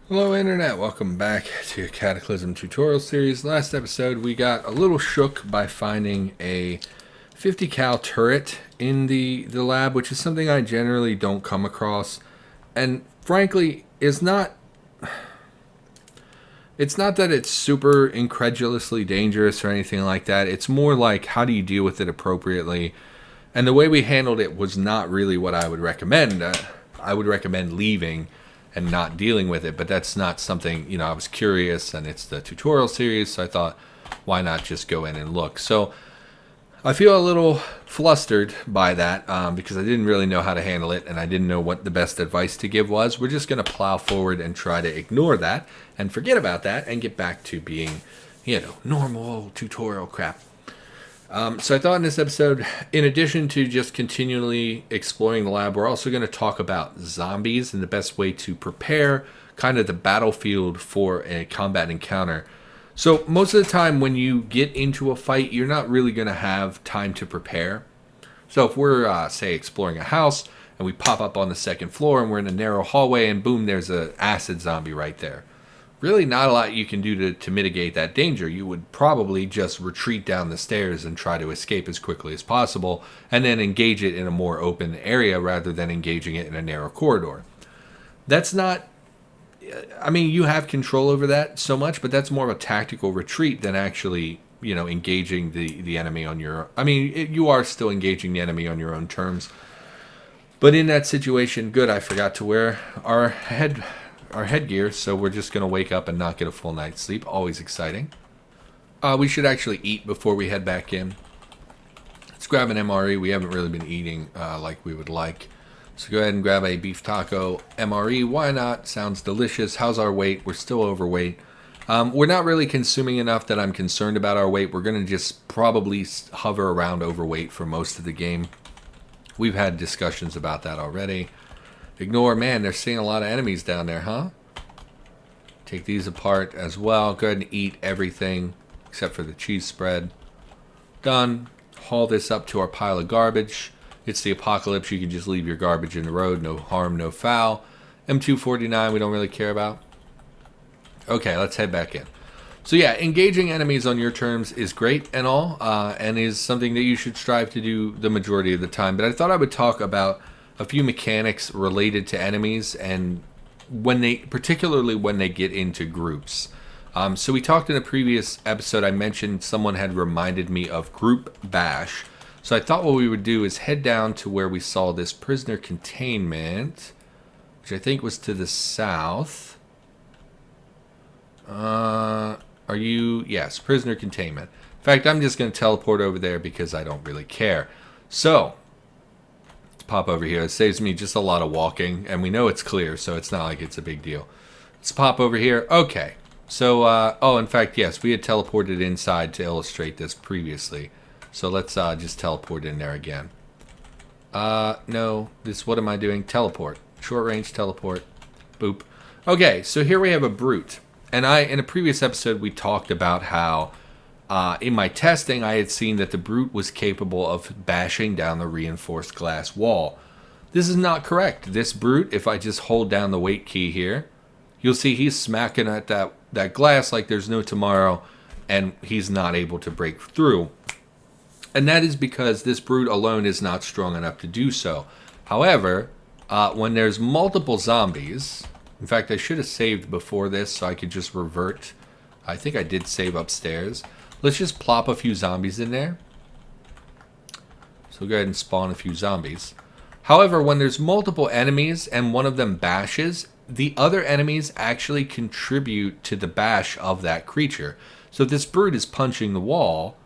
Hello Internet, welcome back to Cataclysm tutorial series. Last episode we got a little shook by finding a 50 cal turret in the lab, which is something I generally don't come across, and frankly it's not that it's super incredulously dangerous or anything like that. It's more like, how do you deal with it appropriately? And the way we handled it was not really what I would recommend. I would recommend leaving and not dealing with it, but that's not something, I was curious, and it's the tutorial series, so I thought, why not just go in and look? So I feel a little flustered by that because I didn't really know how to handle it, and I didn't know what the best advice to give was. We're just going to plow forward and try to ignore that and forget about that and get back to being, normal tutorial crap. So I thought in this episode, in addition to just continually exploring the lab, we're also going to talk about zombies and the best way to prepare kind of the battlefield for a combat encounter. So most of the time when you get into a fight, you're not really going to have time to prepare. So if we're, say, exploring a house and we pop up on the second floor and we're in a narrow hallway and boom, there's an acid zombie right there. Really not a lot you can do to mitigate that danger. You would probably just retreat down the stairs and try to escape as quickly as possible, and then engage it in a more open area rather than engaging it in a narrow corridor. That's not... you have control over that so much, but that's more of a tactical retreat than actually, engaging the enemy on your... you are still engaging the enemy on your own terms. But in that situation, good, I forgot to wear our headgear, so we're just going to wake up and not get a full night's sleep. Always exciting. We should actually eat before we head back in. Let's grab an MRE. We haven't really been eating like we would like. So go ahead and grab a beef taco MRE. Why not? Sounds delicious. How's our weight? We're still overweight. We're not really consuming enough that I'm concerned about our weight. We're going to just probably hover around overweight for most of the game. We've had discussions about that already. Ignore, man, they're seeing a lot of enemies down there, huh? Take these apart as well. Go ahead and eat everything except for the cheese spread. Done. Haul this up to our pile of garbage. It's the apocalypse. You can just leave your garbage in the road. No harm, no foul. M249 we don't really care about. Okay, let's head back in. So yeah, engaging enemies on your terms is great and all, and is something that you should strive to do the majority of the time. But I thought I would talk about a few mechanics related to enemies, and particularly when they get into groups. So we talked in a previous episode, I mentioned someone had reminded me of group bash. So I thought what we would do is head down to where we saw this prisoner containment, which I think was to the south. Yes, prisoner containment. In fact, I'm just going to teleport over there because I don't really care. So pop over here. It saves me just a lot of walking, and we know it's clear, so it's not like it's a big deal. Let's pop over here. Okay. So, in fact, yes, we had teleported inside to illustrate this previously. So let's just teleport in there again. No, what am I doing? Teleport. Short range teleport. Boop. Okay, so here we have a brute. And in a previous episode, we talked about how in my testing, I had seen that the brute was capable of bashing down the reinforced glass wall. This is not correct. This brute, if I just hold down the wait key here, you'll see he's smacking at that glass like there's no tomorrow, and he's not able to break through. And that is because this brute alone is not strong enough to do so. However, when there's multiple zombies, in fact, I should have saved before this so I could just revert. I think I did save upstairs. Let's just plop a few zombies in there. So go ahead and spawn a few zombies. However, when there's multiple enemies and one of them bashes, the other enemies actually contribute to the bash of that creature. So if this brute is punching the wall,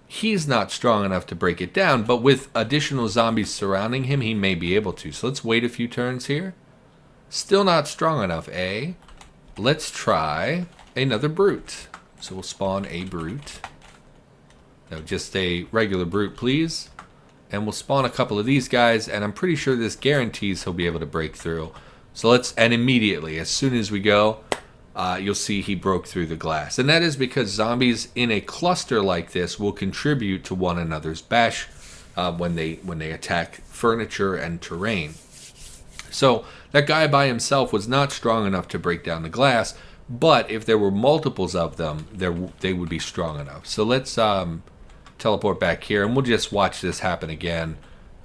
he's not strong enough to break it down, but with additional zombies surrounding him, he may be able to. So let's wait a few turns here. Still not strong enough, eh? Let's try another brute. So we'll spawn a brute. No, just a regular brute, please. And we'll spawn a couple of these guys, and I'm pretty sure this guarantees he'll be able to break through. So and immediately, as soon as we go, you'll see he broke through the glass. And that is because zombies in a cluster like this will contribute to one another's bash when they attack furniture and terrain. So that guy by himself was not strong enough to break down the glass, but if there were multiples of them, they would be strong enough. So let's teleport back here, and we'll just watch this happen again.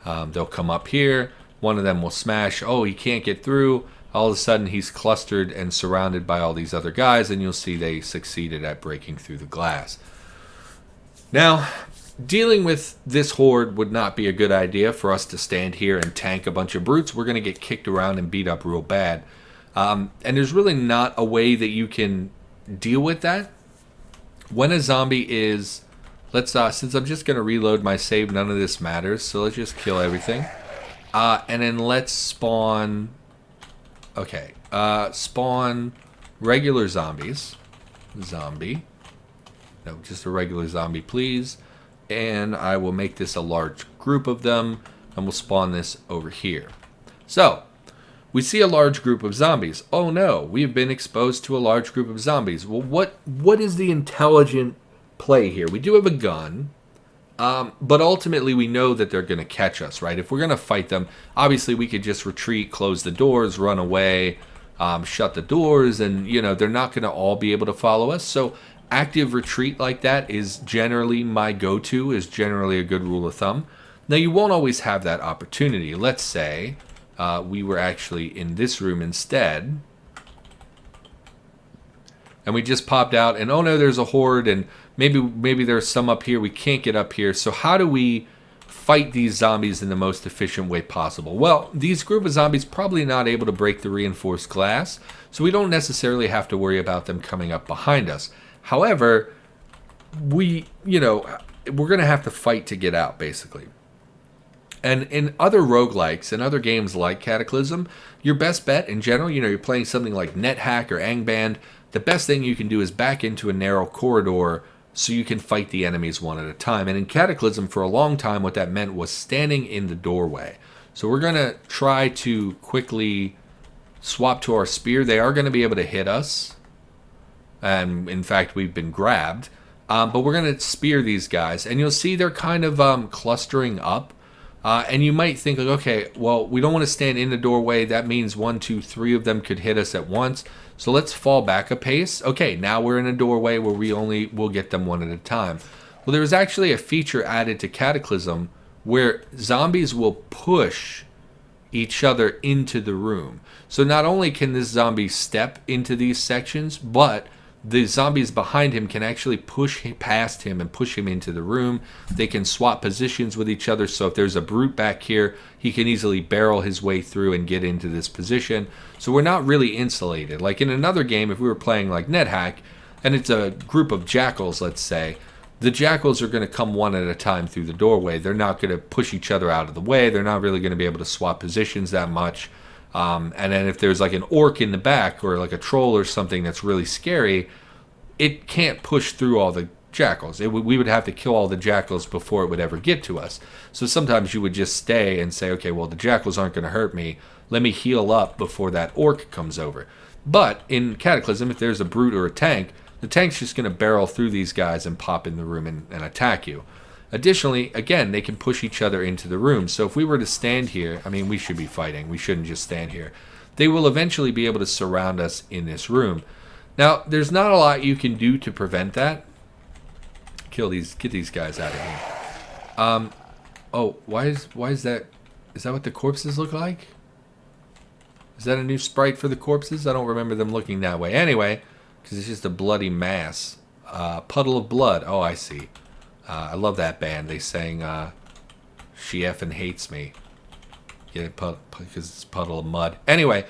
They'll come up here. One of them will smash. Oh, he can't get through. All of a sudden, he's clustered and surrounded by all these other guys, and you'll see they succeeded at breaking through the glass. Now, dealing with this horde would not be a good idea for us to stand here and tank a bunch of brutes. We're going to get kicked around and beat up real bad. And there's really not a way that you can deal with that. When a zombie is... Let's since I'm just going to reload my save, none of this matters. So let's just kill everything. And then let's spawn... Okay. Spawn regular zombies. Zombie. No, just a regular zombie, please. And I will make this a large group of them. And we'll spawn this over here. So, we see a large group of zombies. Oh no, we've been exposed to a large group of zombies. Well, what is the intelligent play here? We do have a gun. But ultimately, we know that they're going to catch us, right? If we're going to fight them, obviously we could just retreat, close the doors, run away, shut the doors, and, you know, they're not going to all be able to follow us. So active retreat like that is generally my go-to, is generally a good rule of thumb. Now, you won't always have that opportunity. Let's say we were actually in this room instead, and we just popped out, and oh no, there's a horde, and maybe there's some up here. We can't get up here. So how do we fight these zombies in the most efficient way possible? Well, these group of zombies probably not able to break the reinforced glass, so we don't necessarily have to worry about them coming up behind us. However, we're going to have to fight to get out, basically. And in other roguelikes and other games like Cataclysm, your best bet in general, you're playing something like NetHack or Angband, the best thing you can do is back into a narrow corridor so you can fight the enemies one at a time. And in Cataclysm, for a long time, what that meant was standing in the doorway. So we're going to try to quickly swap to our spear. They are going to be able to hit us. And in fact, we've been grabbed. But we're going to spear these guys. And you'll see they're kind of clustering up. And you might think, like, okay, well, we don't want to stand in the doorway. That means 1, 2, 3 of them could hit us at once. So let's fall back a pace. Okay, now we're in a doorway where we'll get them one at a time. Well, there was actually a feature added to Cataclysm where zombies will push each other into the room. So not only can this zombie step into these sections, but the zombies behind him can actually push past him and push him into the room. They can swap positions with each other. So if there's a brute back here, he can easily barrel his way through and get into this position. So we're not really insulated. Like in another game, if we were playing like NetHack, and it's a group of jackals, let's say, the jackals are going to come one at a time through the doorway. They're not going to push each other out of the way. They're not really going to be able to swap positions that much. And then if there's like an orc in the back or like a troll or something that's really scary, it can't push through all the jackals. We would have to kill all the jackals before it would ever get to us. So sometimes you would just stay and say, okay, well, the jackals aren't going to hurt me. Let me heal up before that orc comes over. But in Cataclysm, if there's a brute or a tank, the tank's just going to barrel through these guys and pop in the room and attack you. Additionally, again, they can push each other into the room. So if we were to stand here, I mean, we should be fighting. We shouldn't just stand here. They will eventually be able to surround us in this room. Now, there's not a lot you can do to prevent that. Get these guys out of here. Oh, why is that? Is that what the corpses look like? Is that a new sprite for the corpses? I don't remember them looking that way. Anyway, because it's just a bloody mass. Puddle of blood. Oh, I see. I love that band. They sang She Effin' Hates Me. Get it? Because it's Puddle of Mud. Anyway,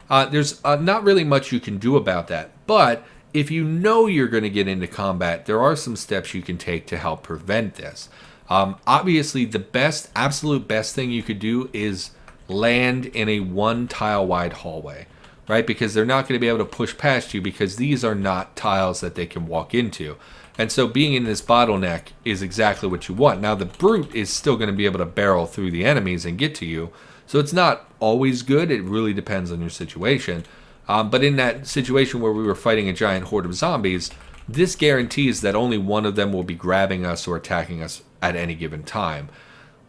there's not really much you can do about that. But if you know you're going to get into combat, there are some steps you can take to help prevent this. Obviously, the absolute best thing you could do is land in a one tile wide hallway, right? Because they're not going to be able to push past you because these are not tiles that they can walk into. And so being in this bottleneck is exactly what you want. Now, the brute is still going to be able to barrel through the enemies and get to you. So it's not always good. It really depends on your situation. But in that situation where we were fighting a giant horde of zombies, this guarantees that only one of them will be grabbing us or attacking us at any given time.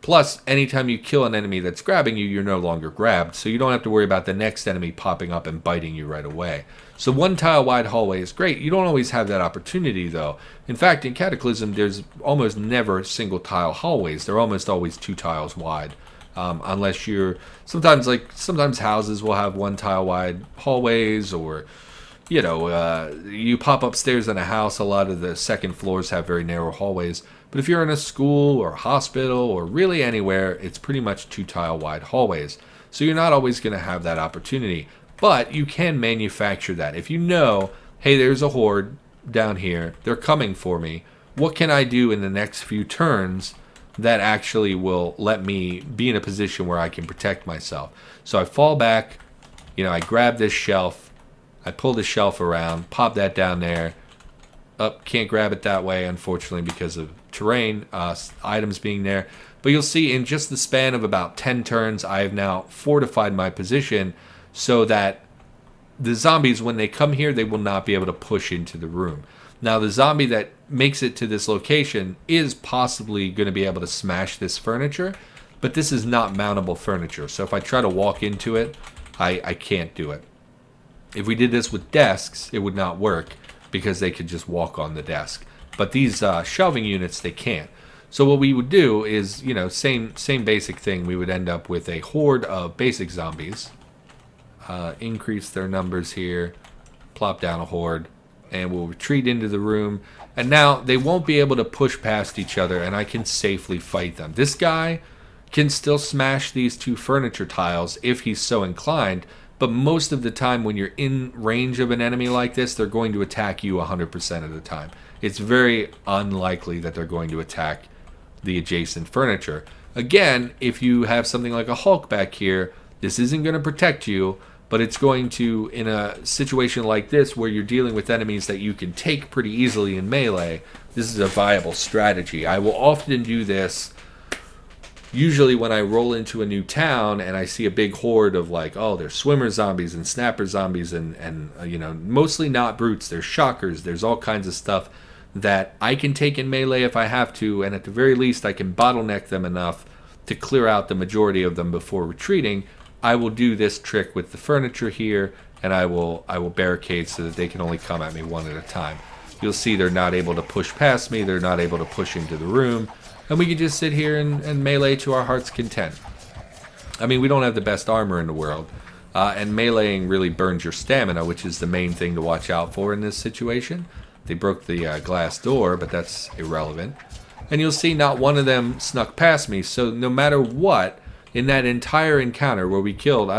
Plus, anytime you kill an enemy that's grabbing you, you're no longer grabbed, so you don't have to worry about the next enemy popping up and biting you right away. So one tile wide hallway is great. You don't always have that opportunity, though. In fact, in Cataclysm, there's almost never single tile hallways. They're almost always 2 tiles wide. Unless you're... Sometimes houses will have 1 tile wide hallways, or... you pop upstairs in a house, a lot of the second floors have very narrow hallways. But if you're in a school or a hospital or really anywhere, it's pretty much 2 tile wide hallways. So you're not always going to have that opportunity. But you can manufacture that. If you know, hey, there's a horde down here, they're coming for me, what can I do in the next few turns that actually will let me be in a position where I can protect myself? So I fall back, I grab this shelf, I pull the shelf around, pop that down there. Can't grab it that way, unfortunately, because of terrain, items being there. But you'll see in just the span of about 10 turns, I have now fortified my position so that the zombies, when they come here, they will not be able to push into the room. Now, the zombie that makes it to this location is possibly going to be able to smash this furniture, but this is not mountable furniture. So if I try to walk into it, I can't do it. If we did this with desks, it would not work because they could just walk on the desk. But these shelving units, they can't. So what we would do is, same basic thing. We would end up with a horde of basic zombies. Increase their numbers here. Plop down a horde. And we'll retreat into the room. And now they won't be able to push past each other, and I can safely fight them. This guy can still smash these 2 furniture tiles if he's so inclined. But most of the time when you're in range of an enemy like this, they're going to attack you 100% of the time. It's very unlikely that they're going to attack the adjacent furniture. Again, if you have something like a Hulk back here, this isn't going to protect you, but it's going to, in a situation like this where you're dealing with enemies that you can take pretty easily in melee, this is a viable strategy. I will often do this usually when I roll into a new town and I see a big horde of there's swimmer zombies and snapper zombies and mostly not brutes. There's shockers. There's all kinds of stuff that I can take in melee if I have to, and at the very least I can bottleneck them enough to clear out the majority of them before retreating. I will do this trick with the furniture here, and I will barricade so that they can only come at me one at a time. You'll see they're not able to push past me. They're not able to push into the room. And we can just sit here and melee to our heart's content. I mean, we don't have the best armor in the world. And meleeing really burns your stamina, which is the main thing to watch out for in this situation. They broke the glass door, but that's irrelevant. And you'll see not one of them snuck past me. So no matter what, in that entire encounter where we killed,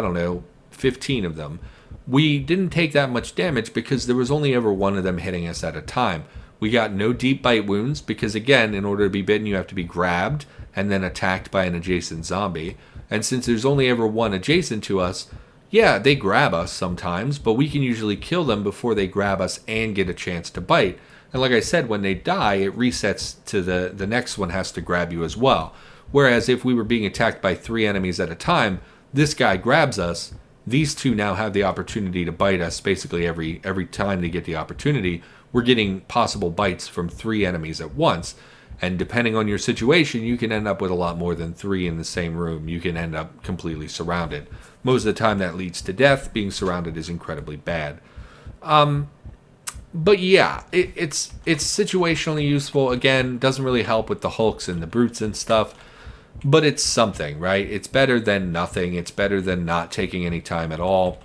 15 of them, we didn't take that much damage because there was only ever one of them hitting us at a time. We got no deep bite wounds because, again, in order to be bitten, you have to be grabbed and then attacked by an adjacent zombie. And since there's only ever one adjacent to us, yeah, they grab us sometimes, but we can usually kill them before they grab us and get a chance to bite. And like I said, when they die, it resets to the next one has to grab you as well. Whereas if we were being attacked by 3 enemies at a time, this guy grabs us. These 2 now have the opportunity to bite us basically every time they get the opportunity. We're getting possible bites from 3 enemies at once. And depending on your situation, you can end up with a lot more than 3 in the same room. You can end up completely surrounded. Most of the time that leads to death. Being surrounded is incredibly bad. But yeah, it's situationally useful. Again, doesn't really help with the Hulks and the brutes and stuff. But it's something, right? It's better than nothing. It's better than not taking any time at all.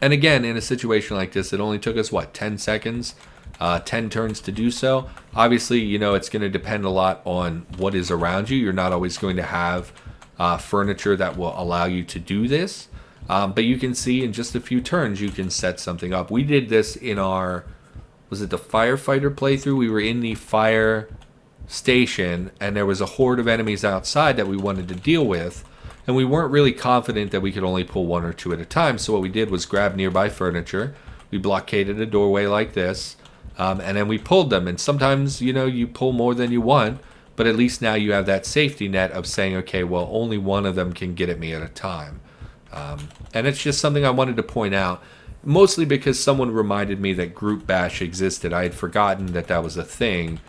And again, in a situation like this, it only took us, 10 seconds? 10 turns to do so. Obviously, it's going to depend a lot on what is around you. You're not always going to have furniture that will allow you to do this. But you can see in just a few turns, you can set something up. We did this in our, was it the firefighter playthrough? We were in the fire station, and there was a horde of enemies outside that we wanted to deal with. And we weren't really confident that we could only pull 1 or 2 at a time. So what we did was grab nearby furniture. We blockaded a doorway like this. And then we pulled them. And sometimes, you pull more than you want. But at least now you have that safety net of saying, okay, well, only one of them can get at me at a time. And it's just something I wanted to point out. Mostly because someone reminded me that Group Bash existed. I had forgotten that was a thing.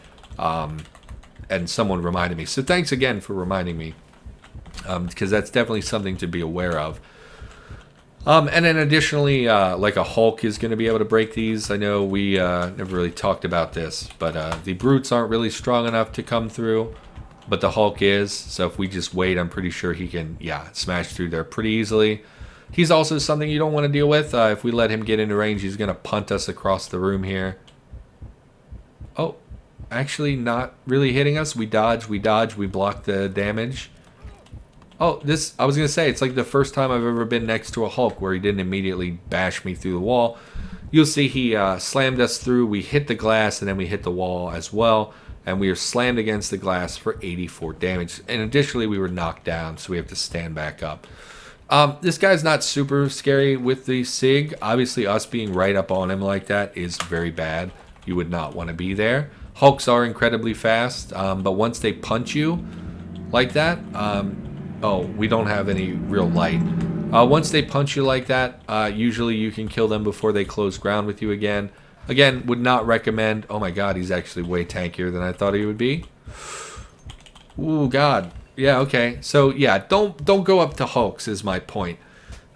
and someone reminded me. So thanks again for reminding me, because that's definitely something to be aware of. And then additionally, like a Hulk is going to be able to break these. I know we never really talked about this, but the brutes aren't really strong enough to come through, but the Hulk is. So if we just wait, I'm pretty sure he can, smash through there pretty easily. He's also something you don't want to deal with. If we let him get into range, he's going to punt us across the room here. Oh, actually not really hitting us. We dodge, we block the damage. Oh, I was going to say, it's like the first time I've ever been next to a Hulk where he didn't immediately bash me through the wall. You'll see he slammed us through. We hit the glass, and then we hit the wall as well. And we are slammed against the glass for 84 damage. And additionally, we were knocked down, so we have to stand back up. This guy's not super scary with the SIG. Obviously, us being right up on him like that is very bad. You would not want to be there. Hulks are incredibly fast, but once they punch you like that... oh, we don't have any real light. Once they punch you like that, usually you can kill them before they close ground with you again. Again, would not recommend... Oh my god, he's actually way tankier than I thought he would be. Ooh, god. Yeah, okay. So, yeah, don't go up to Hulks is my point.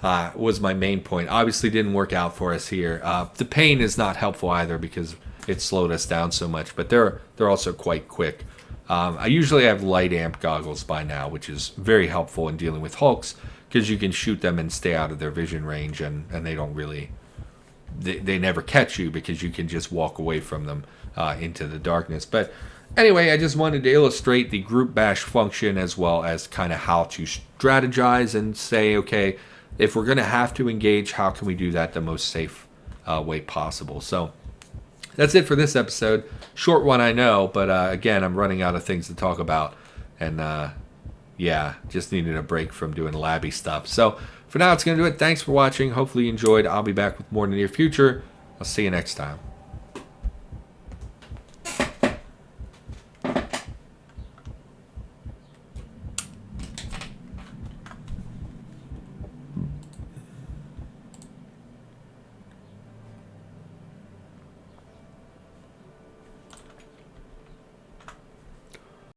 Was my main point. Obviously didn't work out for us here. The pain is not helpful either because it slowed us down so much. But they're also quite quick. I usually have light amp goggles by now, which is very helpful in dealing with Hulks because you can shoot them and stay out of their vision range, and they don't really... They never catch you because you can just walk away from them into the darkness. But anyway, I just wanted to illustrate the group bash function as well as kind of how to strategize and say, okay, if we're going to have to engage, how can we do that the most safe way possible? So... that's it for this episode. Short one, I know, but again, I'm running out of things to talk about. And just needed a break from doing labby stuff. So for now, it's going to do it. Thanks for watching. Hopefully you enjoyed. I'll be back with more in the near future. I'll see you next time.